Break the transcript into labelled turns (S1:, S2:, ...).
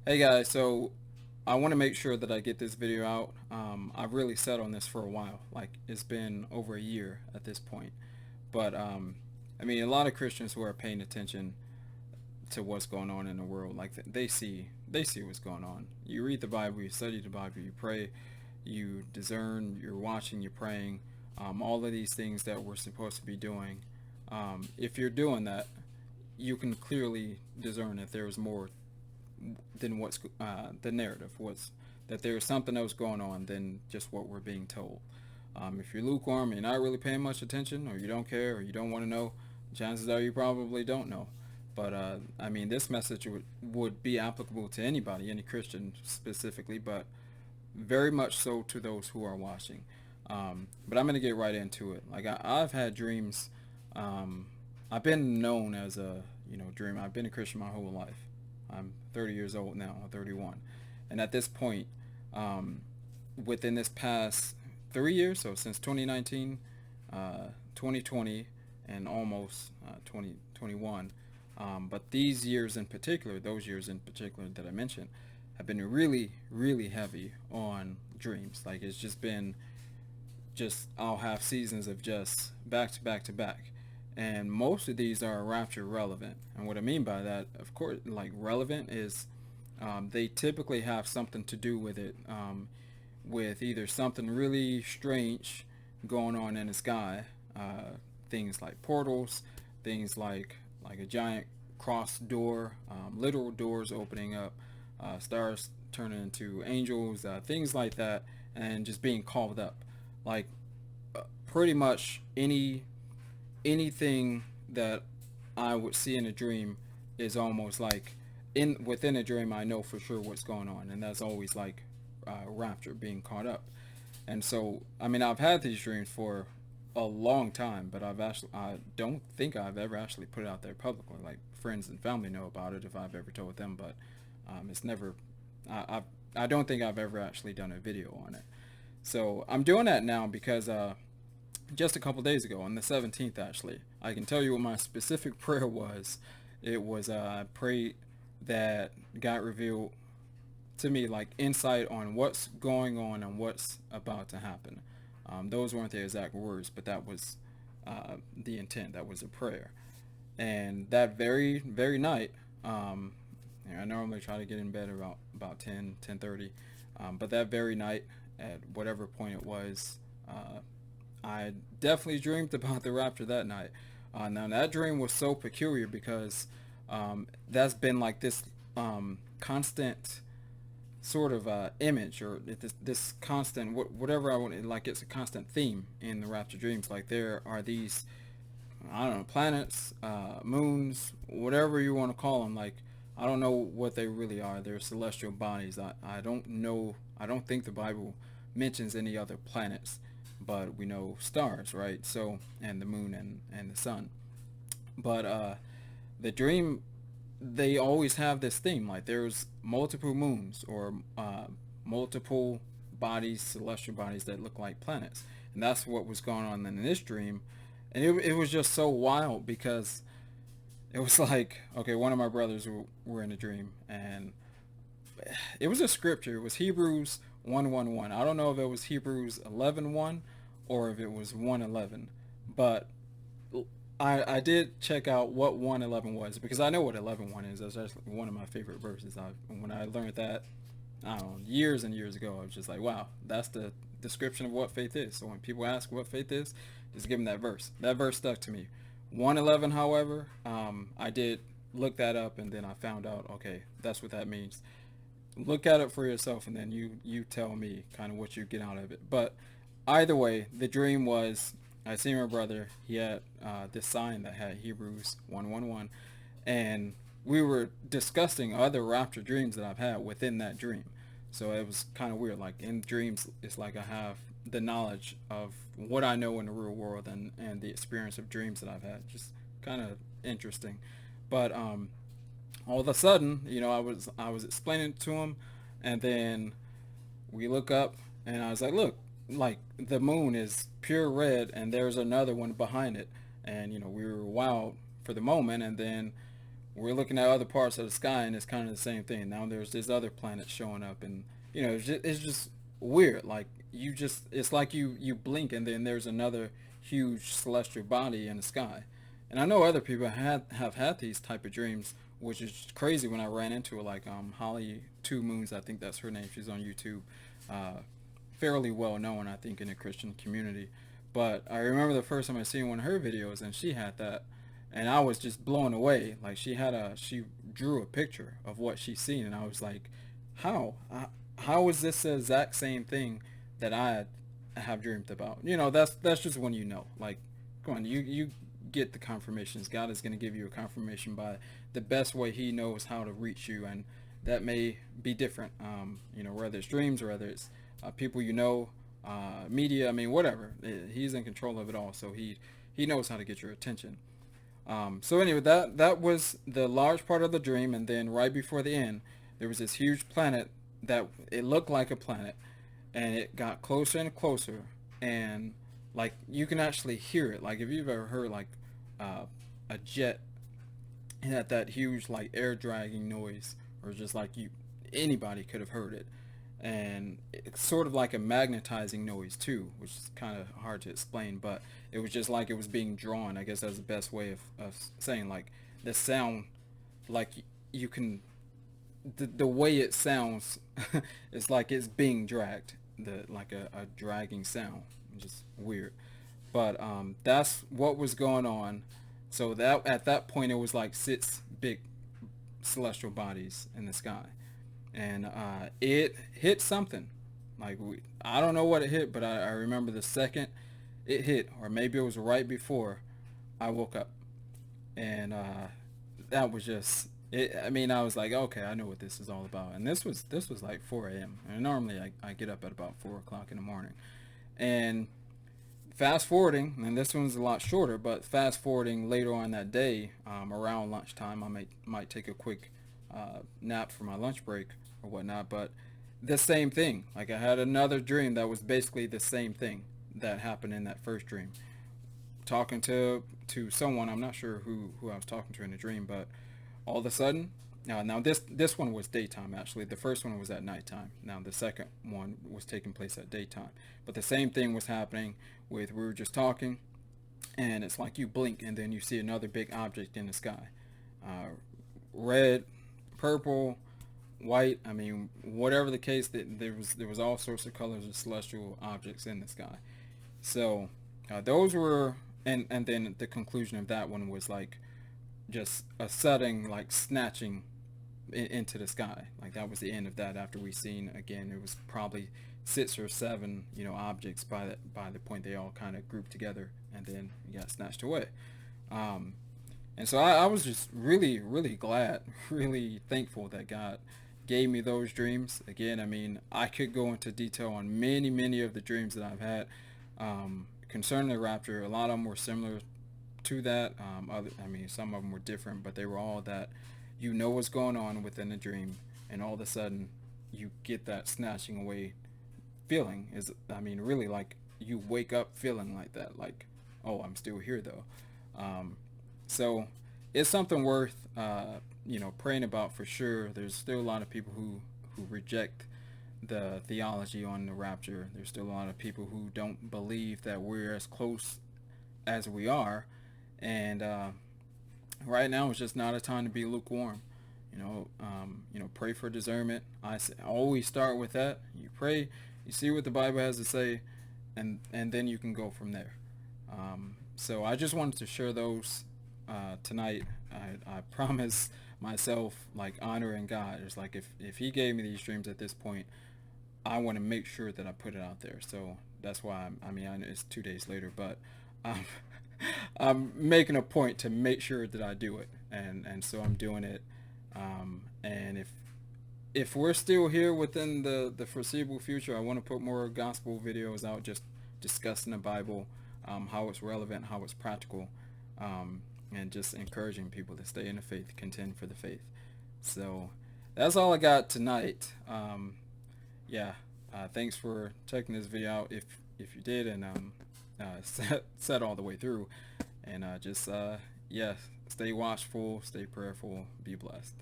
S1: Hey guys, so I want to make sure that I get this video out. I've really sat on this for a while. Like it's been over a year at this point. But I mean, a lot of Christians who are paying attention to what's going on in the world, like they see what's going on. You read the Bible, you study the Bible, you pray, you discern, you're watching, you're praying. All of these things that we're supposed to be doing. If you're doing that, you can clearly discern if there's more than what's the narrative was, that there's something else going on than just what we're being told. If you're lukewarm and you're not really paying much attention, or you don't care, or you don't want to know, chances are you probably don't know. But I mean, this message would be applicable to anybody, any Christian specifically, but very much so to those who are watching. But I'm going to get right into it. Like I've had dreams. I've been known as a dreamer. I've been a Christian my whole life. I'm 30 years old now, 31, and at this point, um, within this past 3 years, so since 2019, 2020, and almost 2021, but these years in particular, those years in particular that I mentioned, have been really, really heavy on dreams. Like it's just been just I'll have seasons of just back to back to back. And most of these are Rapture relevant. And what I mean by that, of course, like relevant is they typically have something to do with it, with either something really strange going on in the sky, things like portals, things like a giant cross door, literal doors opening up, stars turning into angels, things like that, and just being called up. Like pretty much anything that I would see in a dream is almost like in within a dream I know for sure what's going on, and that's always like rapture, being caught up. And so I mean I've had these dreams for a long time, but I don't think I've ever actually put it out there publicly. Like friends and family know about it if I've ever told them, but it's never. I don't think I've ever actually done a video on it. So I'm doing that now because just a couple days ago, on the 17th, actually, I can tell you what my specific prayer was. It was I prayed that God revealed to me like insight on what's going on and what's about to happen. Those weren't the exact words, but that was the intent. That was a prayer. And that very night, I normally try to get in bed about 10:30, but that very night, at whatever point it was, I definitely dreamed about the rapture that night. Now that dream was so peculiar because that's been like this constant sort of image, or this constant whatever I want, like it's a constant theme in the rapture dreams. Like there are these, I don't know, planets, moons, whatever you want to call them. Like I don't know what they really are. They're celestial bodies. I don't know. I don't think the Bible mentions any other planets, but we know stars, right? So and the moon and the sun. But the dream, they always have this theme. Like there's multiple moons or multiple bodies, celestial bodies that look like planets, and that's what was going on in this dream. And it was just so wild because it was like, okay, one of my brothers were in a dream, and it was a scripture. It was Hebrews 1:1:1. I don't know if it was Hebrews 11:1 or if it was 1:11, but I did check out what 1:11 was because I know what 11:1 is. That's actually one of my favorite verses. When I learned that, I don't know, years and years ago, I was just like, wow, that's the description of what faith is. So when people ask what faith is, just give them that verse. That verse stuck to me. 1:11, however, I did look that up, and then I found out, okay, that's what that means. Look at it for yourself, and then you tell me kind of what you get out of it. But either way, the dream was I seen my brother. He had this sign that had Hebrews 1:1:1, and we were discussing other rapture dreams that I've had within that dream. So it was kind of weird. Like in dreams, it's like I have the knowledge of what I know in the real world, and the experience of dreams that I've had. Just kind of interesting. But all of a sudden, I was explaining it to him, and then we look up, and I was like, look, like the moon is pure red, and there's another one behind it. And we were wild for the moment, and then we're looking at other parts of the sky, and it's kind of the same thing. Now there's this other planet showing up, and it's just weird. Like it's like you blink, and then there's another huge celestial body in the sky. And I know other people have had these type of dreams, which is crazy when I ran into it. Like Holly Two Moons, I think that's her name. She's on YouTube, uh, fairly well known, I think, in the Christian community. But I remember the first time I seen one of her videos, and she had that, and I was just blown away. Like she drew a picture of what she's seen, and I was like, how how is this the exact same thing that I have dreamed about? That's just when like, come on, you get the confirmations. God is going to give you a confirmation by the best way He knows how to reach you, and that may be different. Whether it's dreams or whether it's people media. I mean, whatever. He's in control of it all, so he knows how to get your attention. So anyway, that was the large part of the dream, and then right before the end, there was this huge planet that it looked like a planet, and it got closer and closer, and like you can actually hear it. Like if you've ever heard like a jet, it had that huge like air dragging noise, or just like anybody could have heard it, and it's sort of like a magnetizing noise too, which is kind of hard to explain, but it was just like it was being drawn. I guess that's the best way of saying, like, the sound, like you can the way it sounds it's like it's being dragged, the like a dragging sound, just weird. But that's what was going on. So that at that point it was like six big celestial bodies in the sky, and it hit something. Like I don't know what it hit, but I remember the second it hit, or maybe it was right before I woke up, and that was just it. I mean, I was like, okay, I know what this is all about. And this was like 4 a.m. And normally I get up at about 4 o'clock in the morning, and fast forwarding, and this one's a lot shorter, but fast forwarding later on that day, around lunchtime, I might take a quick nap for my lunch break or whatnot. But the same thing, like I had another dream that was basically the same thing that happened in that first dream. Talking to someone, I'm not sure who I was talking to in the dream, but all of a sudden, now this one was daytime actually. The first one was at nighttime. Now the second one was taking place at daytime. But the same thing was happening with we were just talking, and it's like you blink and then you see another big object in the sky, red, purple, white. I mean, whatever the case, that there was all sorts of colors of celestial objects in the sky. So those were, and then the conclusion of that one was like just a sudden like snatching into the sky. Like that was the end of that. After we seen again, it was probably six or seven, objects by the point they all kind of grouped together, and then got snatched away. Um, and so I was just really, really glad, really thankful that God gave me those dreams. Again, I mean, I could go into detail on many, many of the dreams that I've had concerning the rapture. A lot of them were similar to that. I mean, some of them were different, but they were all that what's going on within the dream, and all of a sudden you get that snatching away feeling. I mean, really, like you wake up feeling like that, like, oh, I'm still here though. So it's something worth praying about for sure. There's still a lot of people who reject the theology on the rapture. There's still a lot of people who don't believe that we're as close as we are, and right now it's just not a time to be lukewarm. Pray for discernment. Always start with that. You pray, you see what the Bible has to say, and then you can go from there. So I just wanted to share those tonight. I promise myself, like, honoring God. It's like if He gave me these dreams at this point, I want to make sure that I put it out there. So that's why I mean, I know it's 2 days later, but um, I'm making a point to make sure that I do it, and so I'm doing it. And if we're still here within the foreseeable future, I want to put more gospel videos out, just discussing the Bible, how it's relevant, how it's practical, and just encouraging people to stay in the faith, contend for the faith. So that's all I got tonight. Yeah, thanks for checking this video out if you did, and sat all the way through, and just yeah, Stay watchful, stay prayerful, be blessed.